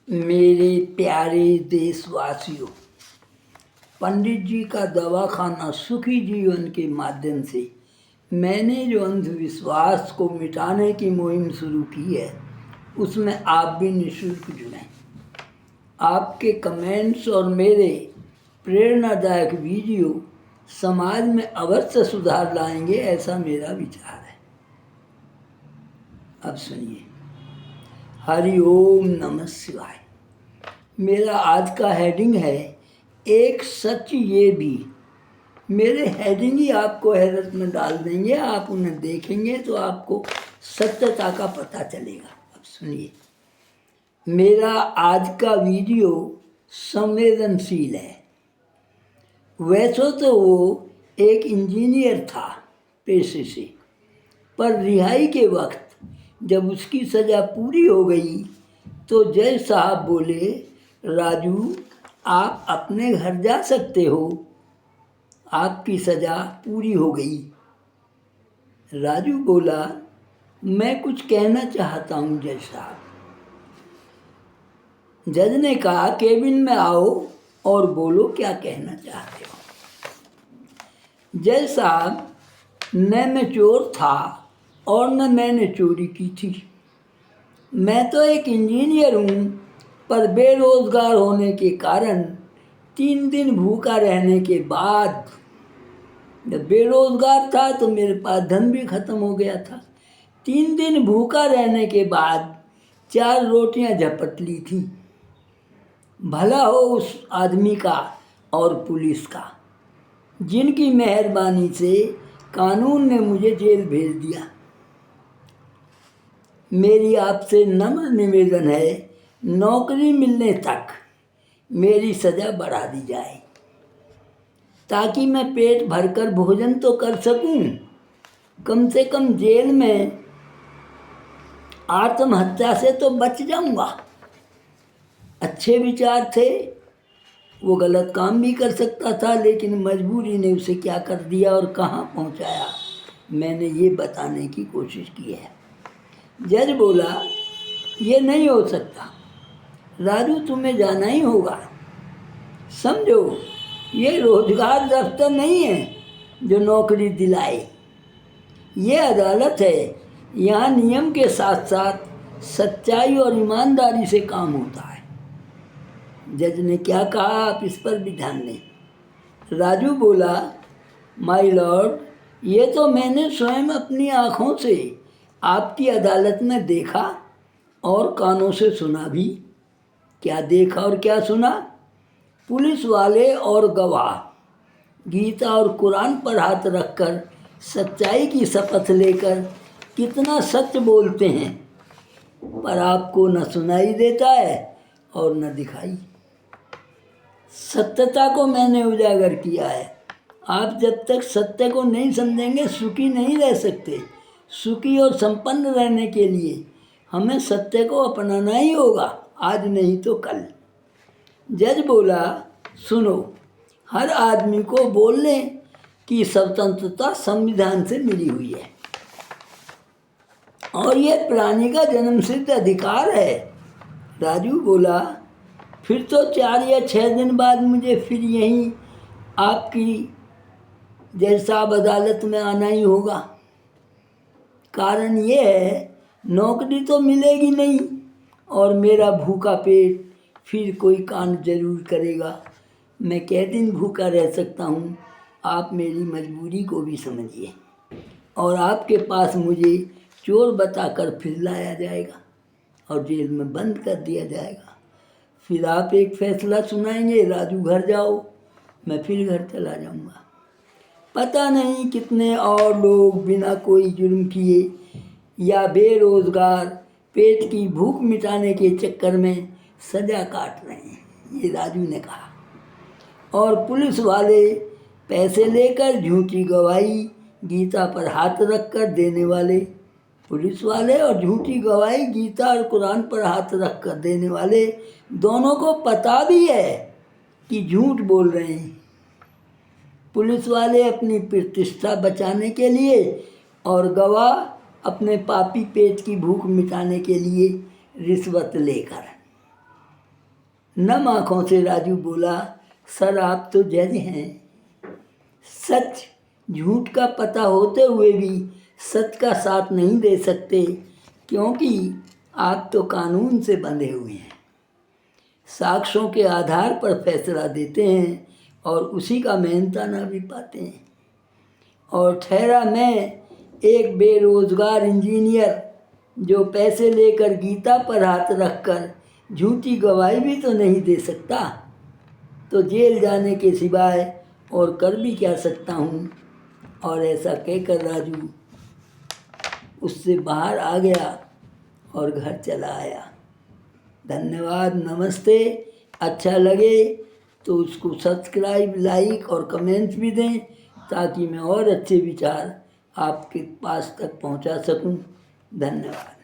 मेरे प्यारे देशवासियों, पंडित जी का दवाखाना सुखी जीवन के माध्यम से मैंने जो अंधविश्वास को मिटाने की मुहिम शुरू की है, उसमें आप भी निःशुल्क जुड़ें। आपके कमेंट्स और मेरे प्रेरणादायक वीडियो समाज में अवश्य सुधार लाएंगे, ऐसा मेरा विचार है। अब सुनिए। हरि ओम नमः शिवाय। मेरा आज का हेडिंग है एक सच ये भी। मेरे हेडिंग ही आपको हैरत में डाल देंगे। आप उन्हें देखेंगे तो आपको सत्यता का पता चलेगा। अब सुनिए। मेरा आज का वीडियो संवेदनशील है। वैसे तो वो एक इंजीनियर था पेशे से, पर रिहाई के वक्त जब उसकी सज़ा पूरी हो गई तो जज साहब बोले, राजू आप अपने घर जा सकते हो, आपकी सज़ा पूरी हो गई। राजू बोला, मैं कुछ कहना चाहता हूँ जज साहब। जज ने कहा, केबिन में आओ और बोलो क्या कहना चाहते हो। जज साहब, न मैं चोर था और न मैंने चोरी की थी। मैं तो एक इंजीनियर हूँ, पर बेरोज़गार होने के कारण 3 दिन भूखा रहने के बाद, जब बेरोज़गार था तो मेरे पास धन भी ख़त्म हो गया था। 3 दिन भूखा रहने के बाद 4 रोटियां झपट ली थी। भला हो उस आदमी का और पुलिस का, जिनकी मेहरबानी से कानून ने मुझे जेल भेज दिया। मेरी आपसे नम्र निवेदन है, नौकरी मिलने तक मेरी सज़ा बढ़ा दी जाए, ताकि मैं पेट भरकर भोजन तो कर सकूं। कम से कम जेल में आत्महत्या से तो बच जाऊंगा। अच्छे विचार थे, वो गलत काम भी कर सकता था, लेकिन मजबूरी ने उसे क्या कर दिया और कहाँ पहुँचाया, मैंने ये बताने की कोशिश की है। जज बोला, ये नहीं हो सकता राजू, तुम्हें जाना ही होगा। समझो, ये रोजगार दफ्तर नहीं है जो नौकरी दिलाए, ये अदालत है। यहाँ नियम के साथ साथ सच्चाई और ईमानदारी से काम होता है। जज ने क्या कहा, आप इस पर भी ध्यान दें। राजू बोला, माय लॉर्ड, ये तो मैंने स्वयं अपनी आँखों से आपकी अदालत में देखा और कानों से सुना भी। क्या देखा और क्या सुना? पुलिस वाले और गवाह गीता और कुरान पर हाथ रखकर सच्चाई की शपथ लेकर कितना सच बोलते हैं, पर आपको न सुनाई देता है और न दिखाई। सत्यता को मैंने उजागर किया है। आप जब तक सत्य को नहीं समझेंगे सुखी नहीं रह सकते। सुखी और संपन्न रहने के लिए हमें सत्य को अपनाना ही होगा, आज नहीं तो कल। जज बोला, सुनो, हर आदमी को बोलने की स्वतंत्रता संविधान से मिली हुई है और ये प्राणी का जन्मसिद्ध अधिकार है। राजू बोला, फिर तो 4 या 6 दिन बाद मुझे फिर यहीं आपकी जज साहब अदालत में आना ही होगा। कारण ये है, नौकरी तो मिलेगी नहीं और मेरा भूखा पेट फिर कोई कांड जरूर करेगा। मैं कै दिन भूखा रह सकता हूँ, आप मेरी मजबूरी को भी समझिए। और आपके पास मुझे चोर बताकर फिर लाया जाएगा और जेल में बंद कर दिया जाएगा। फिर आप एक फैसला सुनाएंगे, राजू घर जाओ, मैं फिर घर चला जाऊँगा। पता नहीं कितने और लोग बिना कोई जुर्म किए या बेरोज़गार पेट की भूख मिटाने के चक्कर में सज़ा काट रहे हैं, ये राजू ने कहा। और पुलिस वाले पैसे लेकर झूठी गवाही गीता पर हाथ रखकर देने वाले, पुलिस वाले और झूठी गवाही गीता और कुरान पर हाथ रखकर देने वाले, दोनों को पता भी है कि झूठ बोल रहे हैं। पुलिस वाले अपनी प्रतिष्ठा बचाने के लिए और गवाह अपने पापी पेट की भूख मिटाने के लिए रिश्वत लेकर। नम आँखों से राजू बोला, सर आप तो जज हैं, सच झूठ का पता होते हुए भी सच का साथ नहीं दे सकते, क्योंकि आप तो कानून से बंधे हुए हैं, साक्ष्यों के आधार पर फैसला देते हैं और उसी का मेहनताना भी पाते हैं। और ठहरा मैं एक बेरोजगार इंजीनियर, जो पैसे लेकर गीता पर हाथ रखकर झूठी गवाही भी तो नहीं दे सकता, तो जेल जाने के सिवाय और कर भी क्या सकता हूँ। और ऐसा कहकर राजू उससे बाहर आ गया और घर चला आया। धन्यवाद, नमस्ते। अच्छा लगे तो उसको सब्सक्राइब, लाइक और कमेंट्स भी दें, ताकि मैं और अच्छे विचार आपके पास तक पहुंचा सकूं। धन्यवाद।